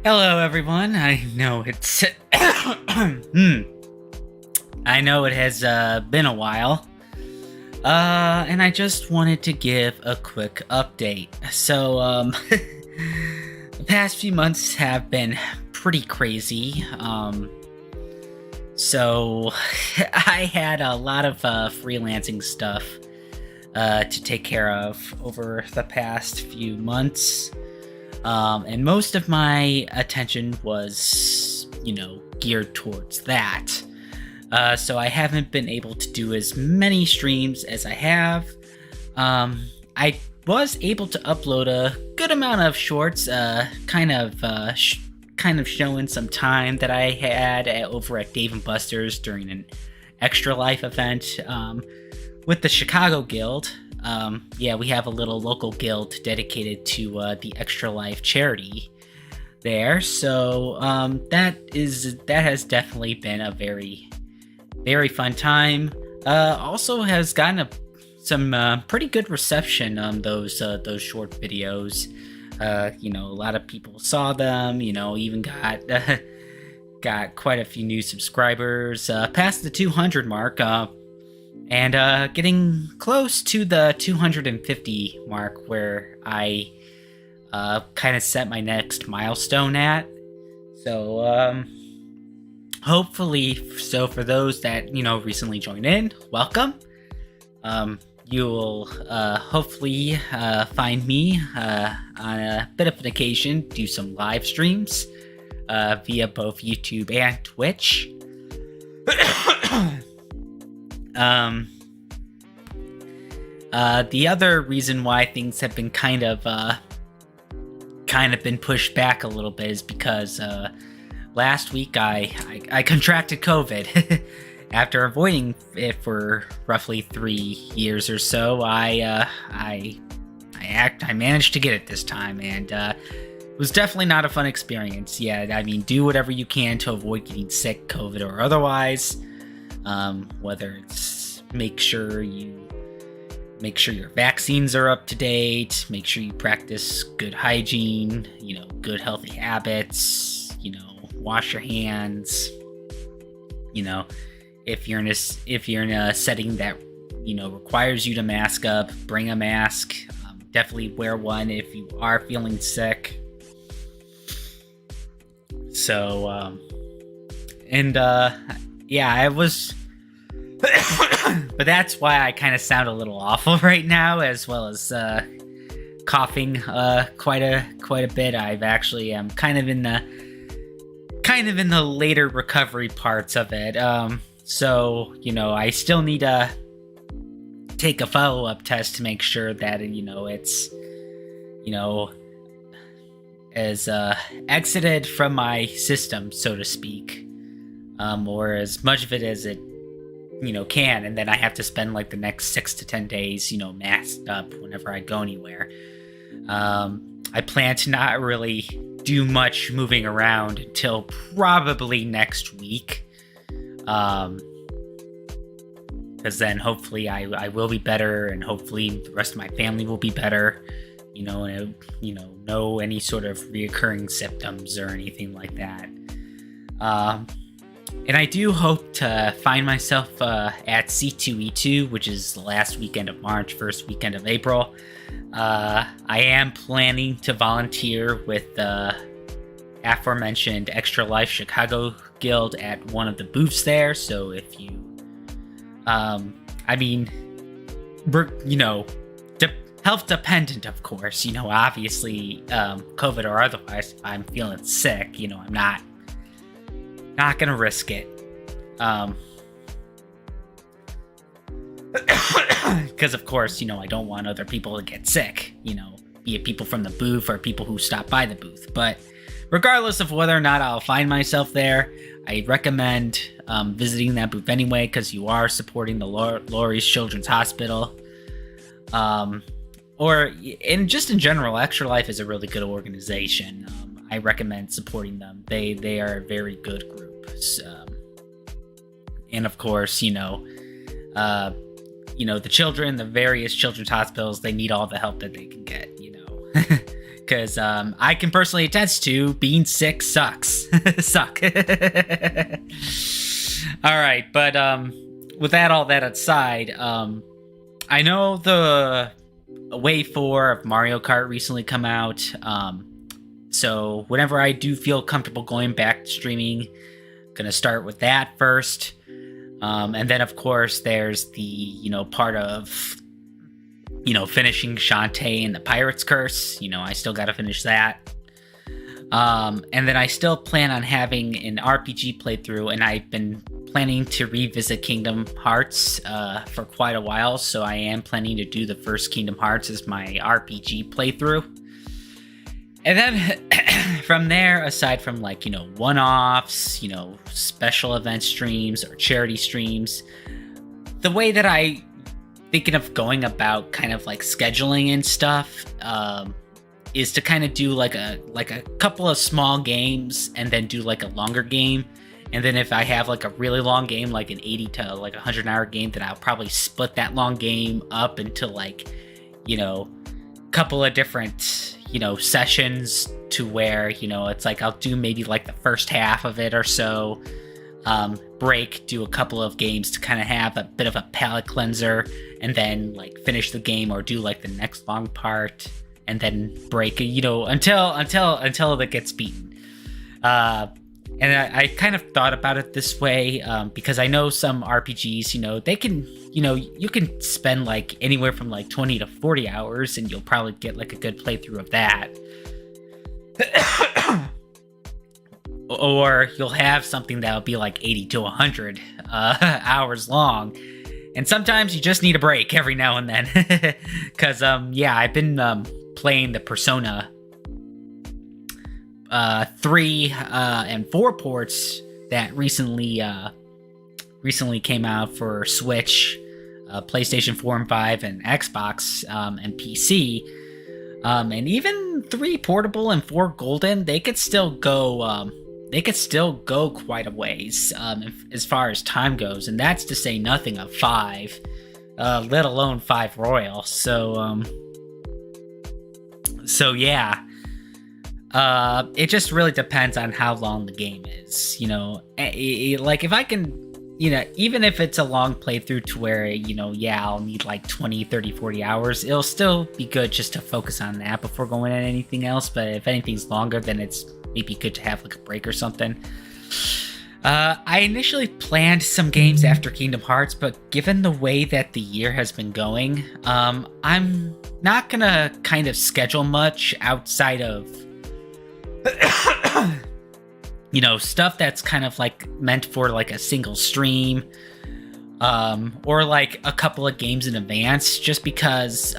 Hello, everyone. I know it's. I know it has been a while. And I just wanted to give a quick update. The past few months have been pretty crazy. So I had a lot of freelancing stuff to take care of over the past few months. And most of my attention was, geared towards that. So I haven't been able to do as many streams as I have. I was able to upload a good amount of shorts, kind of showing some time that I had over at Dave & Buster's during an Extra Life event with the Chicago Guild. We have a little local guild dedicated to the Extra Life charity there. So that has definitely been a very, very fun time. Also has gotten some pretty good reception on those short videos. A lot of people saw them. Even got quite a few new subscribers. Past the 200 mark. And getting close to the 250 mark where I kind of set my next milestone at. So hopefully, for those that, recently joined in, welcome. You will hopefully find me on a bit of an occasion, do some live streams via both YouTube and Twitch. The other reason why things have been kind of been pushed back a little bit is because last week I contracted COVID. After avoiding it for roughly 3 years or so, I managed to get it this time, and it was definitely not a fun experience. Yeah, I mean, do whatever you can to avoid getting sick, COVID or otherwise. Whether it's make sure your vaccines are up to date, make sure you practice good hygiene, good healthy habits, wash your hands. If you're in a setting that requires you to mask up, bring a mask. Definitely wear one if you are feeling sick. So I was but that's why I kind of sound a little awful right now, as well as coughing quite a bit. I've actually am kind of in the later recovery parts of it. So I still need to take a follow-up test to make sure that it's as exited from my system, so to speak, or as much of it as it can, and then I have to spend like the next 6 to 10 days masked up whenever I go anywhere. I plan to not really do much moving around until probably next week, because then hopefully I will be better, and hopefully the rest of my family will be better, and no any sort of reoccurring symptoms or anything like that. And I do hope to find myself at C2E2, which is the last weekend of March, first weekend of April. I am planning to volunteer with the aforementioned Extra Life Chicago Guild at one of the booths there. So if you, health dependent, of course, obviously, COVID or otherwise, if I'm feeling sick, I'm not gonna risk it. Because of course, I don't want other people to get sick, be it people from the booth or people who stop by the booth. But regardless of whether or not I'll find myself there, I recommend visiting that booth anyway, because you are supporting the Laurie's Children's Hospital. In general, Extra Life is a really good organization. I recommend supporting them. They are a very good group. And of course, the children, the various children's hospitals, they need all the help that they can get, because I can personally attest to being sick sucks. Suck. All right, but with all that aside, I know the Wave 4 of Mario Kart recently come out. So whenever I do feel comfortable going back to streaming, I'm gonna start with that first. And then of course there's the, part of, finishing Shantae and the Pirate's Curse. I still gotta finish that. And then I still plan on having an RPG playthrough, and I've been planning to revisit Kingdom Hearts for quite a while, so I am planning to do the first Kingdom Hearts as my RPG playthrough. And then from there, aside from one-offs, special event streams or charity streams, the way that I thinking of going about kind of scheduling and stuff is to kind of do like a couple of small games and then do a longer game. And then if I have a really long game, like an 80 to 100-hour game, then I'll probably split that long game up into couple of different sessions, to where it's I'll do maybe the first half of it or so, break, do a couple of games to kind of have a bit of a palate cleanser, and then finish the game, or do the next long part, and then break until it gets beaten. And I kind of thought about it this way, because I know some RPGs, they can, you can spend anywhere from 20 to 40 hours, and you'll probably get a good playthrough of that. Or you'll have something that'll be 80 to 100 hours long. And sometimes you just need a break every now and then. Because, I've been playing the Persona 3 and 4 ports that recently came out for Switch, PlayStation 4 and 5, and Xbox, and PC. And even 3 portable and 4 golden, they could still go quite a ways, as far as time goes, and that's to say nothing of 5, let alone 5 Royal. So yeah. It just really depends on how long the game is, if I can, even if it's a long playthrough to where, I'll need 20, 30, 40 hours, it'll still be good just to focus on that before going on anything else. But if anything's longer, then it's maybe good to have a break or something. I initially planned some games after Kingdom Hearts, but given the way that the year has been going, I'm not gonna kind of schedule much outside of stuff that's kind of meant for a single stream, or a couple of games in advance, just because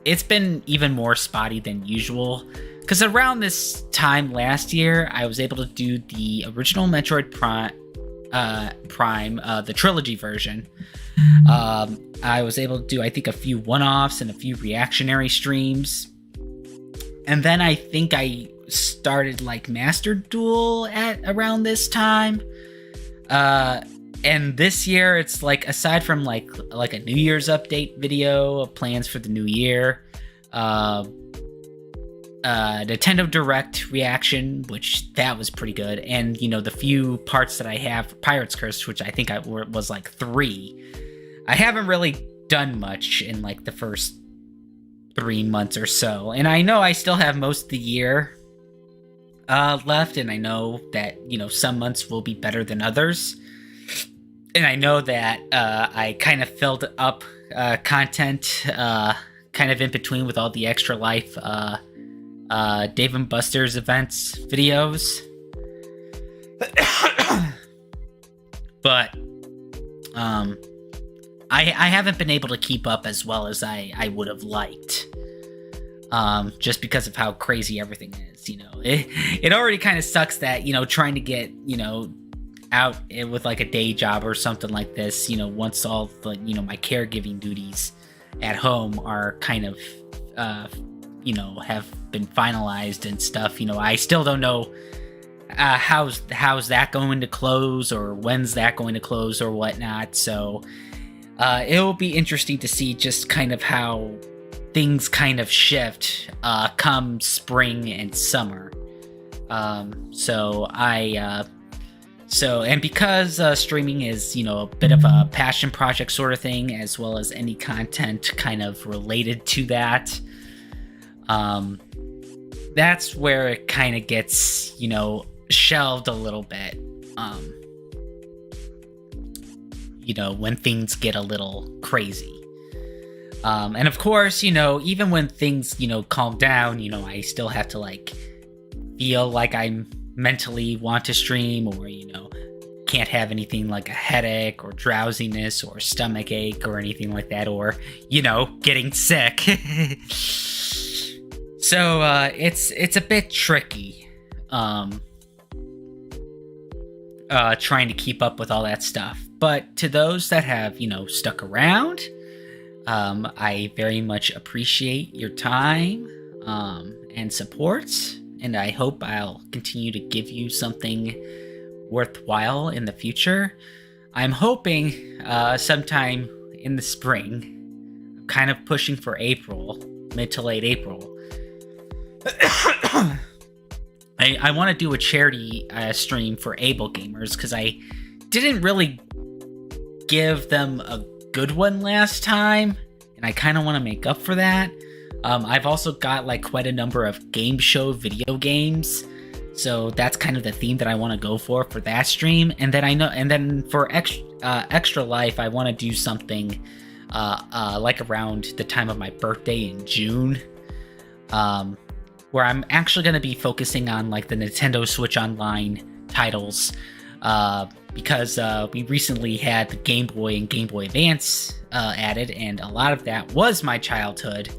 it's been even more spotty than usual. Because around this time last year, I was able to do the original Metroid Prime, the trilogy version. I was able to do, I think, a few one-offs and a few reactionary streams. And then I think I started Master Duel at around this time. And this year, it's aside from a New Year's update video of plans for the new year, Nintendo Direct reaction, which that was pretty good, and the few parts that I have for Pirate's Curse, which I think was 3. I haven't really done much in the first 3 months or so, and I know I still have most of the year left, and I know that some months will be better than others, and I know that I kind of filled up content kind of in between with all the Extra Life Dave and Buster's events videos. But I haven't been able to keep up as well as I would have liked, just because of how crazy everything is. It already kind of sucks that trying to get out with a day job or something like this, once all the my caregiving duties at home are kind of have been finalized and stuff. I still don't know how's that going to close, or when's that going to close, or whatnot. So it will be interesting to see just kind of how things kind of shift come spring and summer. And because streaming is, a bit of a passion project sort of thing, as well as any content kind of related to that, that's where it kind of gets, shelved a little bit. When things get a little crazy. And of course, even when things, calm down, I still have to feel like I mentally want to stream, or, can't have anything like a headache or drowsiness or stomach ache or anything like that, or, getting sick. So, it's a bit tricky, trying to keep up with all that stuff. But to those that have, stuck around, I very much appreciate your time, and support, and I hope I'll continue to give you something worthwhile in the future. I'm hoping, sometime in the spring. I'm kind of pushing for April, mid to late April. I want to do a charity stream for Able Gamers, because I didn't really give them a good one last time, and I kind of want to make up for that. I've also got quite a number of game show video games, so that's kind of the theme that I want to go for that stream. And then for Extra Life, I want to do something around the time of my birthday in June, where I'm actually going to be focusing on the Nintendo Switch Online titles, because we recently had the Game Boy and Game Boy Advance added, and a lot of that was my childhood,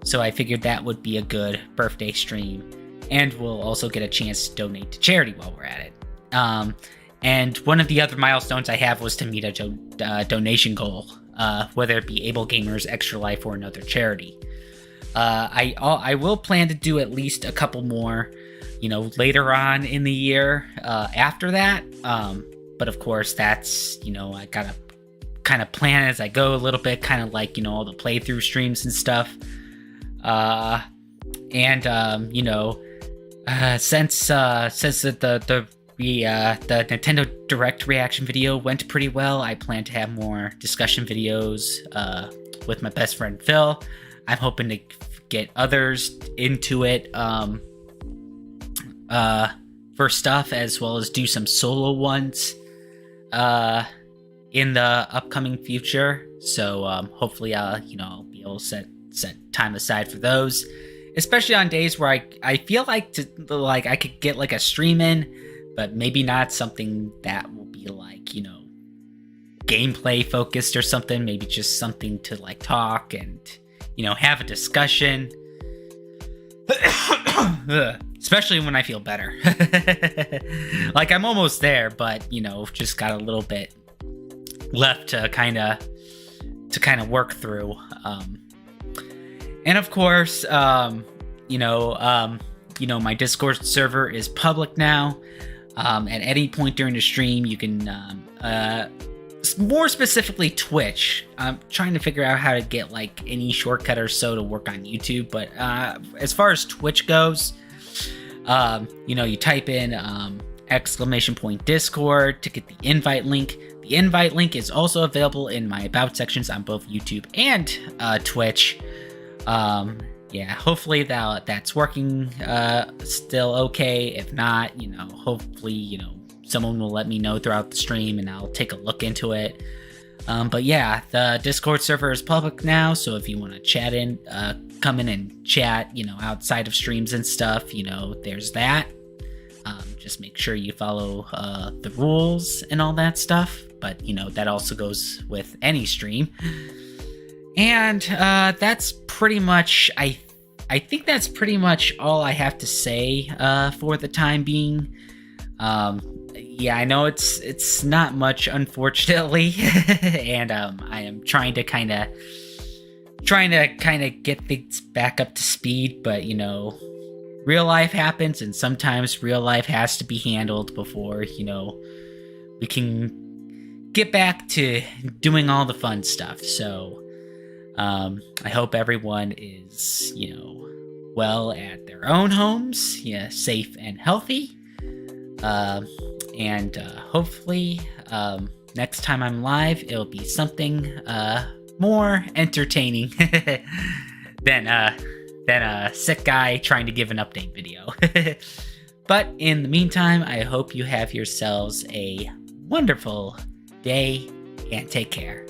so I figured that would be a good birthday stream, and we'll also get a chance to donate to charity while we're at it. And one of the other milestones I have was to meet a donation goal, whether it be Able Gamers, Extra Life, or another charity. I will plan to do at least a couple more, later on in the year after that. But of course, that's, I gotta kind of plan as I go a little bit, kind of all the playthrough streams and stuff. Since the Nintendo Direct reaction video went pretty well, I plan to have more discussion videos with my best friend Phil. I'm hoping to get others into it for stuff, as well as do some solo ones in the upcoming future. So hopefully I'll be able to set time aside for those, especially on days where I feel like I could get a stream in, but maybe not something that will be gameplay focused or something. Maybe just something to talk and have a discussion. Especially when I feel better. I'm almost there, but just got a little bit left to kind of work through. And of course, my Discord server is public now. At any point during the stream, you can more specifically Twitch. I'm trying to figure out how to get any shortcut or so to work on YouTube, but as far as Twitch goes, you type in !Discord to get the invite link. The invite link is also available in my about sections on both YouTube and Twitch. Hopefully that's working still okay. If not, hopefully someone will let me know throughout the stream, and I'll take a look into it. But yeah, the Discord server is public now, so if you want to chat in, come in and chat, outside of streams and stuff, there's that. Just make sure you follow the rules and all that stuff. But, that also goes with any stream. And that's pretty much, I think that's pretty much all I have to say for the time being. Yeah, I know it's not much, unfortunately, and I am trying to kind of get things back up to speed, but real life happens, and sometimes real life has to be handled before we can get back to doing all the fun stuff. So I hope everyone is, well at their own homes, safe and healthy. And hopefully, next time I'm live, it'll be something more entertaining than a sick guy trying to give an update video. But in the meantime, I hope you have yourselves a wonderful day and take care.